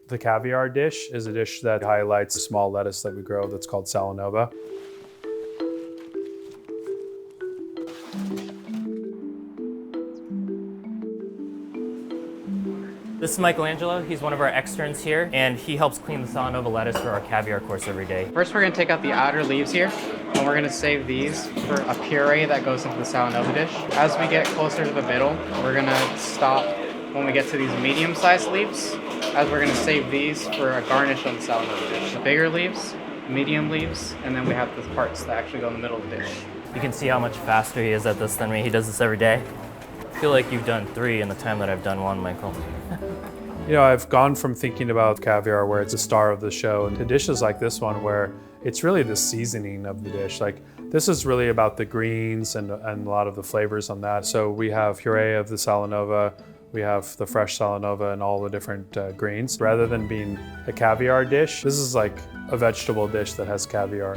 The caviar dish is a dish that highlights a small lettuce that we grow that's called salanova. This is Michelangelo. He's one of our externs here, and he helps clean the salanova lettuce for our caviar course every day. First, we're gonna take out the outer leaves here, and we're gonna save these for a puree that goes into the salanova dish. As we get closer to the middle, we're gonna stop when we get to these medium-sized leaves, as we're gonna save these for a garnish on the salanova dish. The bigger leaves, medium leaves, and then we have the parts that actually go in the middle of the dish. You can see how much faster he is at this than me. He does this every day. I feel like you've done 3 in the time that I've done 1, Michael. You know, I've gone from thinking about caviar where it's a star of the show to dishes like this one where it's really the seasoning of the dish. Like this is really about the greens and a lot of the flavors on that. So we have puree of the salanova, we have the fresh salanova and all the different greens. Rather than being a caviar dish, this is like a vegetable dish that has caviar.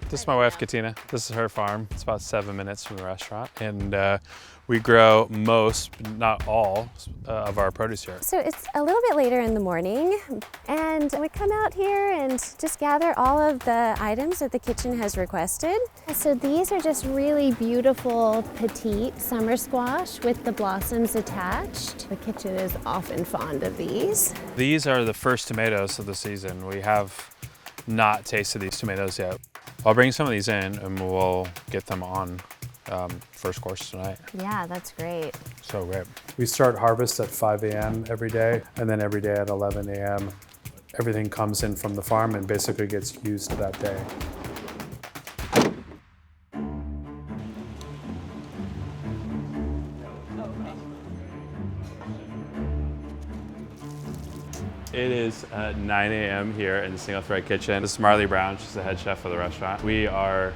This is my wife, Katina. This is her farm. It's about 7 minutes from the restaurant. And we grow most, but not all, of our produce here. So it's a little bit later in the morning, and we come out here and just gather all of the items that the kitchen has requested. So these are just really beautiful, petite summer squash with the blossoms attached. The kitchen is often fond of these. These are the first tomatoes of the season. We have not tasted these tomatoes yet. I'll bring some of these in and we'll get them on first course tonight. Yeah, that's great. So great. We start harvest at 5 a.m. every day, and then every day at 11 a.m. everything comes in from the farm and basically gets used that day. It is 9 a.m. here in the SingleThread kitchen. This is Marley Brown, she's the head chef of the restaurant. We are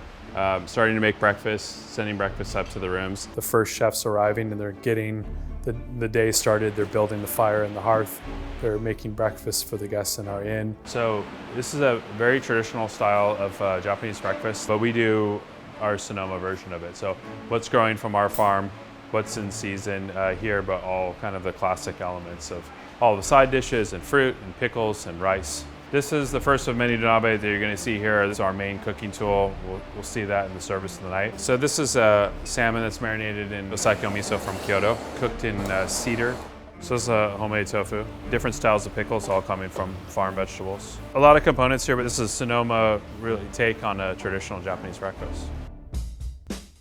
starting to make breakfast, sending breakfast up to the rooms. The first chef's arriving and they're getting the day started. They're building the fire in the hearth. They're making breakfast for the guests in our inn. So this is a very traditional style of Japanese breakfast, but we do our Sonoma version of it. So what's growing from our farm, what's in season here, but all kind of the classic elements of all the side dishes and fruit and pickles and rice. This is the first of many nabe that you're going to see here. This is our main cooking tool. We'll see that in the service of the night. So this is a salmon that's marinated in osakyo miso from Kyoto, cooked in cedar. So this is a homemade tofu. Different styles of pickles, all coming from farm vegetables. A lot of components here, but this is Sonoma really take on a traditional Japanese breakfast.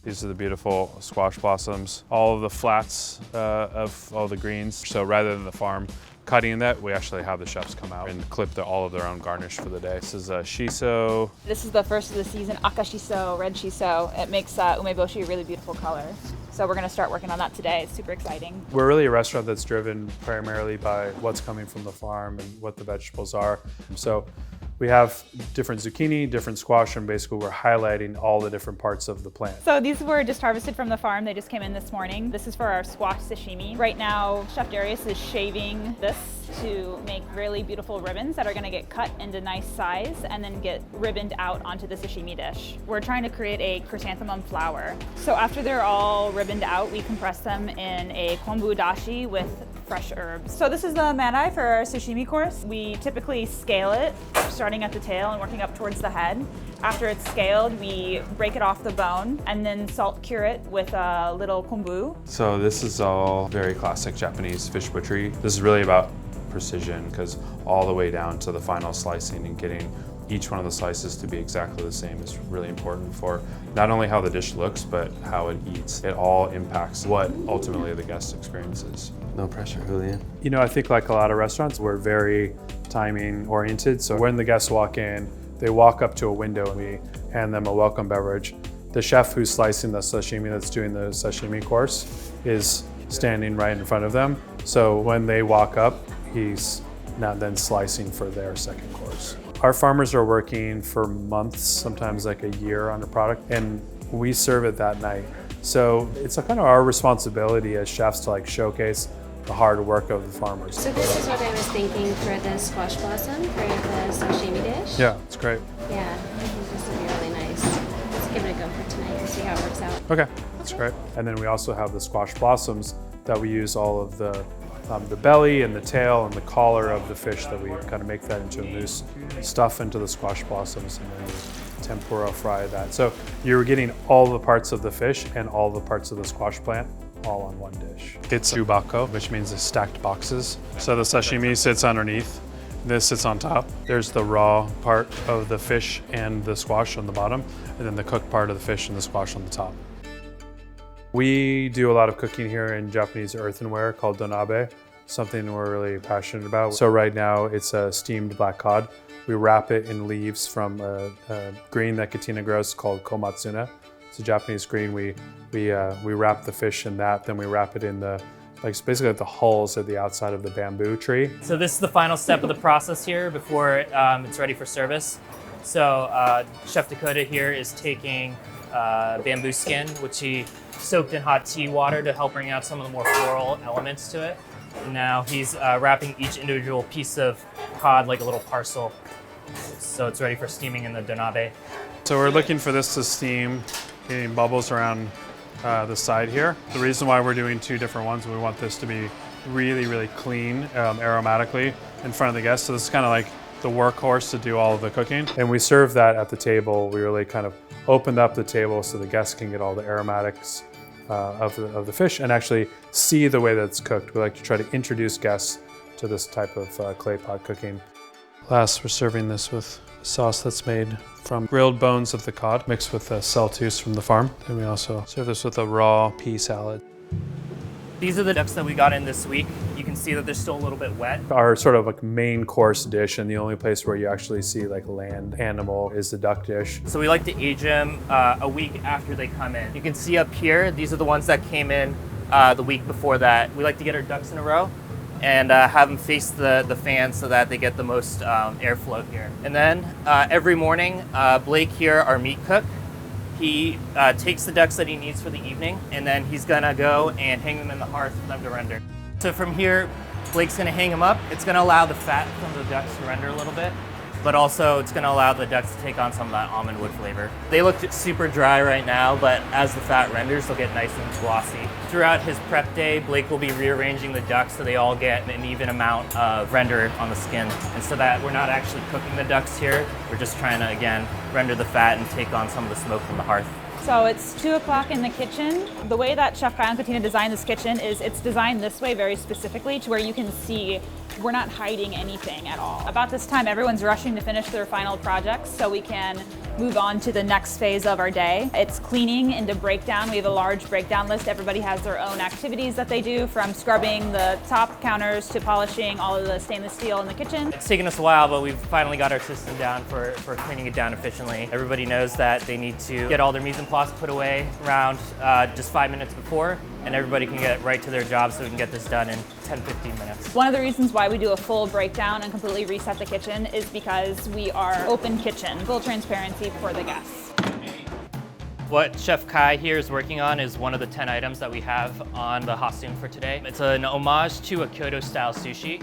These are the beautiful squash blossoms. All of the flats of all the greens. So rather than the farm cutting that, we actually have the chefs come out and clip all of their own garnish for the day. This is shiso. This is the first of the season, akashiso, red shiso. It makes umeboshi a really beautiful color. So we're gonna start working on that today. It's super exciting. We're really a restaurant that's driven primarily by what's coming from the farm and what the vegetables are. So we have different zucchini, different squash, and basically we're highlighting all the different parts of the plant. So these were just harvested from the farm. They just came in this morning. This is for our squash sashimi. Right now, Chef Darius is shaving this to make really beautiful ribbons that are gonna get cut into nice size and then get ribboned out onto the sashimi dish. We're trying to create a chrysanthemum flower. So after they're all ribboned out, we compress them in a kombu dashi with fresh herbs. So this is the manai for our sashimi course. We typically scale it, starting at the tail and working up towards the head. After it's scaled, we break it off the bone and then salt cure it with a little kombu. So this is all very classic Japanese fish butchery. This is really about precision because all the way down to the final slicing and getting each one of the slices to be exactly the same is really important for not only how the dish looks, but how it eats. It all impacts what ultimately the guest experiences. No pressure, Julian. You know, I think like a lot of restaurants, we're very timing oriented. So when the guests walk in, they walk up to a window and we hand them a welcome beverage. The chef who's slicing the sashimi, that's doing the sashimi course, is standing right in front of them. So when they walk up, he's now then slicing for their second course. Our farmers are working for months, sometimes like a year on a product, and we serve it that night. So it's a kind of our responsibility as chefs to like showcase the hard work of the farmers. So this is what I was thinking for the squash blossom for the sashimi dish. Yeah, it's great. Yeah, I think this would be really nice. Let's give it a go. that works out. Okay, that's great. And then we also have the squash blossoms that we use all of the belly and the tail and the collar of the fish that we kind of make that into a mousse, stuff into the squash blossoms, and then we tempura fry that. So you're getting all the parts of the fish and all the parts of the squash plant all on one dish. It's a jubako, which means the stacked boxes. So the sashimi sits underneath. This sits on top. There's the raw part of the fish and the squash on the bottom, and then the cooked part of the fish and the squash on the top. We do a lot of cooking here in Japanese earthenware called nabe, something we're really passionate about. So right now it's a steamed black cod. We wrap it in leaves from a green that Katina grows called komatsuna. It's a Japanese green. We wrap the fish in that, then we wrap it in the basically the hulls at the outside of the bamboo tree. So this is the final step of the process here before it's ready for service. So Chef Dakota here is taking bamboo skin, which he soaked in hot tea water to help bring out some of the more floral elements to it. And now he's wrapping each individual piece of cod like a little parcel. So it's ready for steaming in the donabe. So we're looking for this to steam, getting bubbles around the side here. The reason why we're doing two different ones, we want this to be really, really clean aromatically in front of the guests. So this is kind of like the workhorse to do all of the cooking. And we serve that at the table. We really kind of opened up the table so the guests can get all the aromatics of the fish and actually see the way that it's cooked. We like to try to introduce guests to this type of clay pot cooking. Last, we're serving this with a sauce that's made from grilled bones of the cod mixed with celtuce from the farm. And we also serve this with a raw pea salad. These are the ducks that we got in this week. You can see that they're still a little bit wet. Our sort of main course dish, and the only place where you actually see land animal, is the duck dish. So we like to age them a week after they come in. You can see up here, these are the ones that came in the week before that. We like to get our ducks in a row and have them face the fan so that they get the most airflow here. And then every morning, Blake here, our meat cook, he takes the ducks that he needs for the evening, and then he's gonna go and hang them in the hearth for them to render. So from here, Blake's gonna hang them up. It's gonna allow the fat from the ducks to render a little bit, but also it's gonna allow the ducks to take on some of that almond wood flavor. They look super dry right now, but as the fat renders, they'll get nice and glossy. Throughout his prep day, Blake will be rearranging the ducks so they all get an even amount of render on the skin. And so that we're not actually cooking the ducks here, we're just trying to, again, render the fat and take on some of the smoke from the hearth. So it's 2 o'clock in the kitchen. The way that Chef Kyle and Katina designed this kitchen is it's designed this way very specifically to where you can see we're not hiding anything at all. About this time, everyone's rushing to finish their final projects so we can move on to the next phase of our day. It's cleaning into breakdown. We have a large breakdown list. Everybody has their own activities that they do, from scrubbing the top counters to polishing all of the stainless steel in the kitchen. It's taken us a while, but we've finally got our system down for cleaning it down efficiently. Everybody knows that they need to get all their mise en place put away around just 5 minutes before, and everybody can get right to their job so we can get this done in 10-15 minutes. One of the reasons why we do a full breakdown and completely reset the kitchen is because we are open kitchen, full transparency for the guests. What Chef Kai here is working on is one of the 10 items that we have on the costume for today. It's an homage to a Kyoto-style sushi.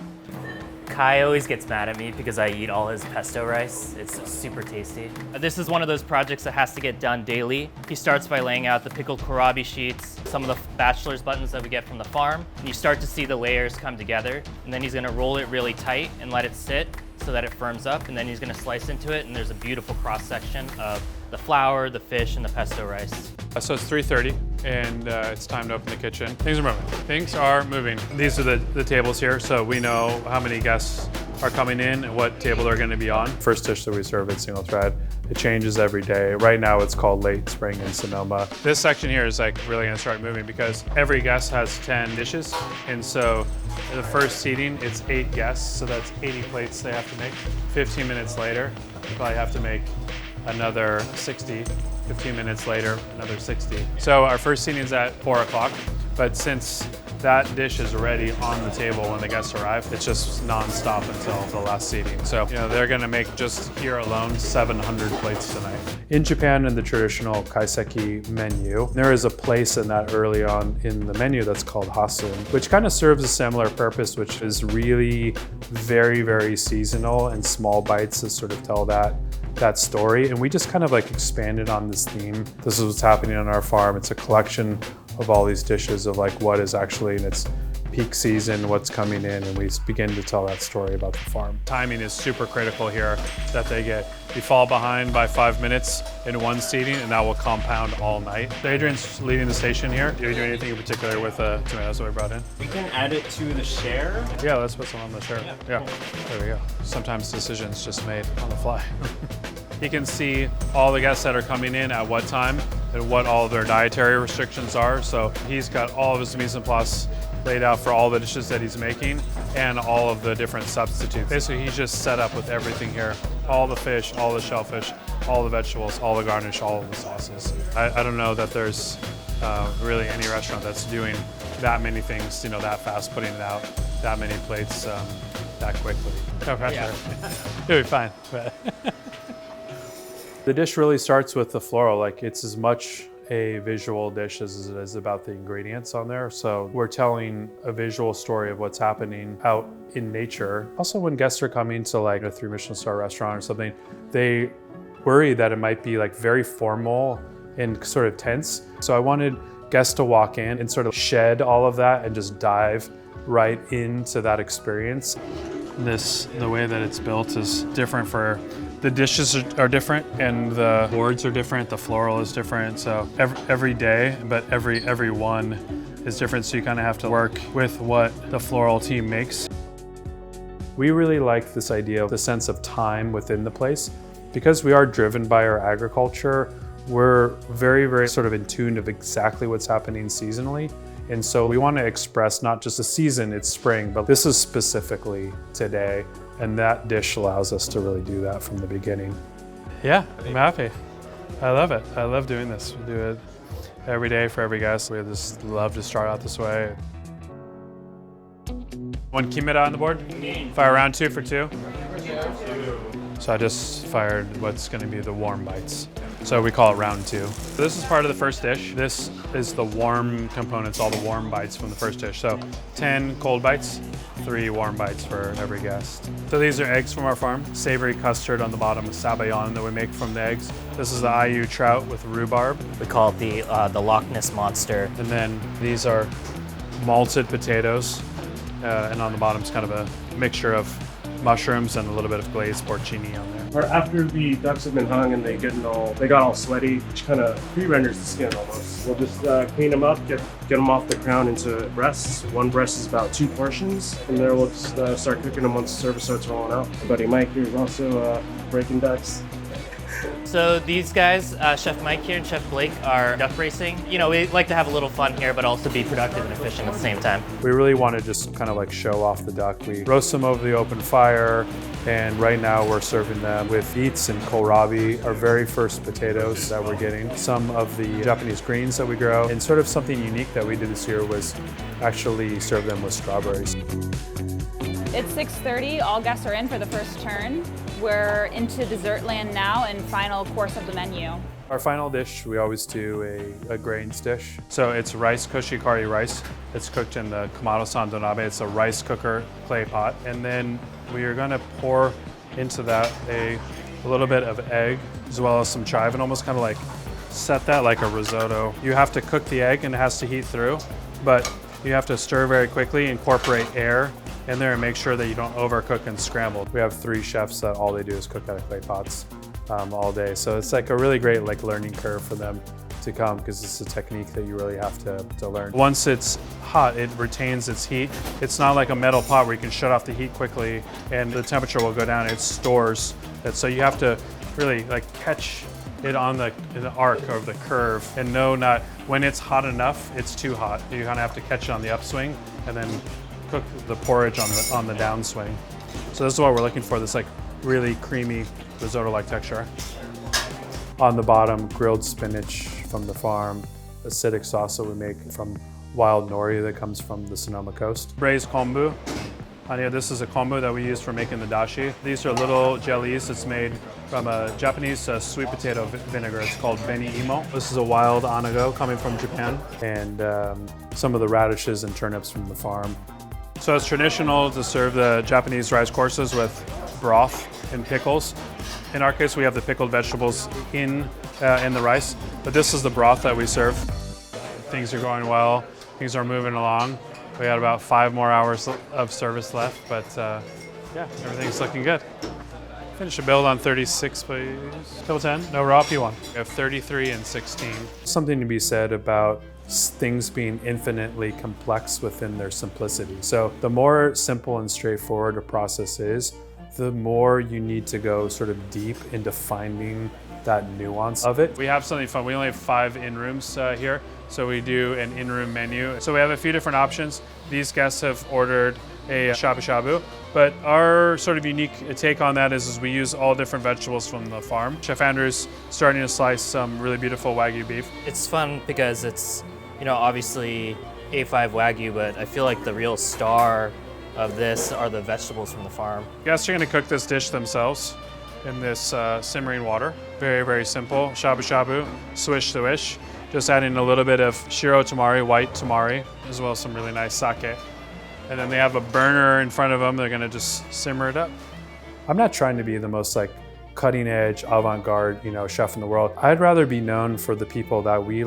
Kai always gets mad at me because I eat all his pesto rice. It's super tasty. This is one of those projects that has to get done daily. He starts by laying out the pickled kohlrabi sheets, some of the bachelor's buttons that we get from the farm, and you start to see the layers come together, and then he's gonna roll it really tight and let it sit so that it firms up, and then he's gonna slice into it, and there's a beautiful cross-section of the flour, the fish, and the pesto rice. So it's 3:30 and it's time to open the kitchen. Things are moving. Things are moving. These are the tables here, so we know how many guests are coming in and what table they're going to be on. First dish that we serve at SingleThread, it changes every day. Right now it's called Late Spring in Sonoma. This section here is really going to start moving because every guest has 10 dishes, and so the first seating, it's 8 guests, so that's 80 plates they have to make. 15 minutes later, you probably have to make another 60. 15 minutes later, another 60. So our first seating is at 4 o'clock. But since that dish is ready on the table when the guests arrive, it's just non-stop until the last seating. So, they're gonna make just here alone 700 plates tonight. In Japan, in the traditional kaiseki menu, there is a place in that early on in the menu that's called hasun, which kind of serves a similar purpose, which is really very, very seasonal and small bites that sort of tell that story. And we just kind of like expanded on this theme. This is what's happening on our farm. It's a collection of all these dishes of like what is actually in its peak season, what's coming in, and we begin to tell that story about the farm. Timing is super critical here that they get. You fall behind by 5 minutes in one seating, and that will compound all night. Adrian's leading the station here. Do you do anything in particular with the tomatoes that we brought in? We can add it to the share. Yeah, let's put some on the share. Yeah, there we go. Sometimes decisions just made on the fly. He can see all the guests that are coming in at what time and what all of their dietary restrictions are. So he's got all of his mise en place laid out for all the dishes that he's making and all of the different substitutes. Basically, he's just set up with everything here. All the fish, all the shellfish, all the vegetables, all the garnish, all of the sauces. I don't know that there's really any restaurant that's doing that many things, that fast, putting it out, that many plates that quickly. No pressure. Yeah. You'll be fine. The dish really starts with the floral. Like, it's as much a visual dish as it is about the ingredients on there. So we're telling a visual story of what's happening out in nature. Also, when guests are coming to like a Three-Michelin-starred restaurant or something, they worry that it might be like very formal and sort of tense. So I wanted guests to walk in and sort of shed all of that and just dive right into that experience. The way that it's built is different for the dishes are different and the boards are different, the floral is different. So every day, but every one is different. So you kind of have to work with what the floral team makes. We really like this idea of the sense of time within the place. Because we are driven by our agriculture, we're very, very sort of in tune of exactly what's happening seasonally. And so we want to express not just a season, it's spring, but this is specifically today. And that dish allows us to really do that from the beginning. Yeah, I'm happy. I love it. I love doing this. We do it every day for every guest. We just love to start out this way. One kimura on the board? Fire round 2 for 2. So I just fired what's going to be the warm bites. So we call it round 2. This is part of the first dish. This is the warm components, all the warm bites from the first dish. So 10 cold bites, 3 warm bites for every guest. So these are eggs from our farm. Savory custard on the bottom, sabayon that we make from the eggs. This is the IU trout with rhubarb. We call it the Loch Ness Monster. And then these are malted potatoes. And on the bottom is kind of a mixture of mushrooms and a little bit of glazed porcini on there. Or after the ducks have been hung and they got all sweaty, which kind of pre-renders the skin almost. We'll just clean them up, get them off the crown into breasts. One breast is about 2 portions. From there, we'll just start cooking them once the service starts rolling out. My buddy Mike here is also breaking ducks. So these guys, Chef Mike here and Chef Blake, are duck racing. We like to have a little fun here, but also be productive and efficient at the same time. We really want to just kind of like show off the duck. We roast them over the open fire, and right now we're serving them with beets and kohlrabi, our very first potatoes that we're getting. Some of the Japanese greens that we grow, and sort of something unique that we did this year was actually serve them with strawberries. It's 6:30, all guests are in for the first turn. We're into dessert land now and final course of the menu. Our final dish, we always do a grains dish. So it's rice, koshikari rice. It's cooked in the kamado-san donabe. It's a rice cooker clay pot. And then we are gonna pour into that a little bit of egg as well as some chive and almost kind of like set that like a risotto. You have to cook the egg and it has to heat through, but you have to stir very quickly, incorporate air in there and make sure that you don't overcook and scramble. We have 3 chefs that all they do is cook out of clay pots all day. So it's like a really great like learning curve for them to come because it's a technique that you really have to learn. Once it's hot, it retains its heat. It's not like a metal pot where you can shut off the heat quickly and the temperature will go down. It stores it. So you have to really like catch it on the arc or the curve and know not when it's hot enough, it's too hot. You kind of have to catch it on the upswing and then cook the porridge on the downswing. So this is what we're looking for, this like really creamy risotto-like texture. On the bottom, grilled spinach from the farm, acidic sauce that we make from wild nori that comes from the Sonoma coast. Braised kombu. This is a kombu that we use for making the dashi. These are little jellies. It's made from a Japanese sweet potato vinegar. It's called beni imo. This is a wild anago coming from Japan, and some of the radishes and turnips from the farm. So it's traditional to serve the Japanese rice courses with broth and pickles. In our case, we have the pickled vegetables in the rice, but this is the broth that we serve. Things are going well. Things are moving along. We got about 5 more hours of service left, but yeah, everything's looking good. Finish a build on 36, please. Double 10, no raw P1. We have 33 and 16. Something to be said about things being infinitely complex within their simplicity. So the more simple and straightforward a process is, the more you need to go sort of deep into finding that nuance of it. We have something fun. We only have 5 in-rooms here, so we do an in-room menu. So we have a few different options. These guests have ordered a shabu shabu, but our sort of unique take on that is we use all different vegetables from the farm. Chef Andrew's starting to slice some really beautiful Wagyu beef. It's fun because it's, obviously A5 Wagyu, but I feel like the real star of this are the vegetables from the farm. Guests are gonna cook this dish themselves in this simmering water. Very, very simple. Shabu shabu, swish swish. Just adding a little bit of shiro tamari, white tamari, as well as some really nice sake. And then they have a burner in front of them. They're gonna just simmer it up. I'm not trying to be the most cutting edge, avant-garde, chef in the world. I'd rather be known for the people that we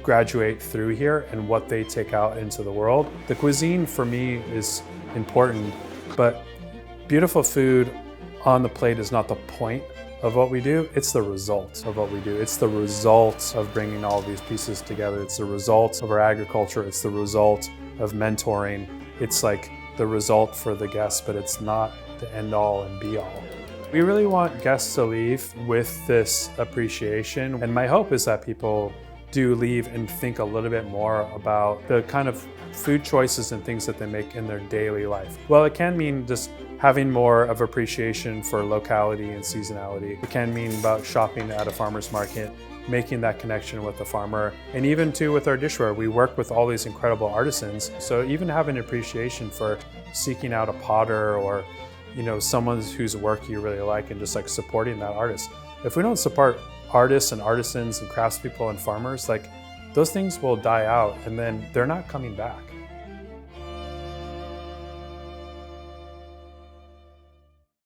graduate through here and what they take out into the world. The cuisine for me is important, but beautiful food on the plate is not the point of what we do, it's the result of what we do. It's the result of bringing all these pieces together. It's the result of our agriculture. It's the result of mentoring. It's the result for the guests, but it's not the end all and be all. We really want guests to leave with this appreciation, and my hope is that people do leave and think a little bit more about the kind of food choices and things that they make in their daily life. Well, it can mean just having more of appreciation for locality and seasonality. It can mean about shopping at a farmer's market, making that connection with the farmer, and even too with our dishware. We work with all these incredible artisans, so even having appreciation for seeking out a potter or someone whose work you really like and just supporting that artist. If we don't support artists and artisans and craftspeople and farmers, those things will die out and then they're not coming back.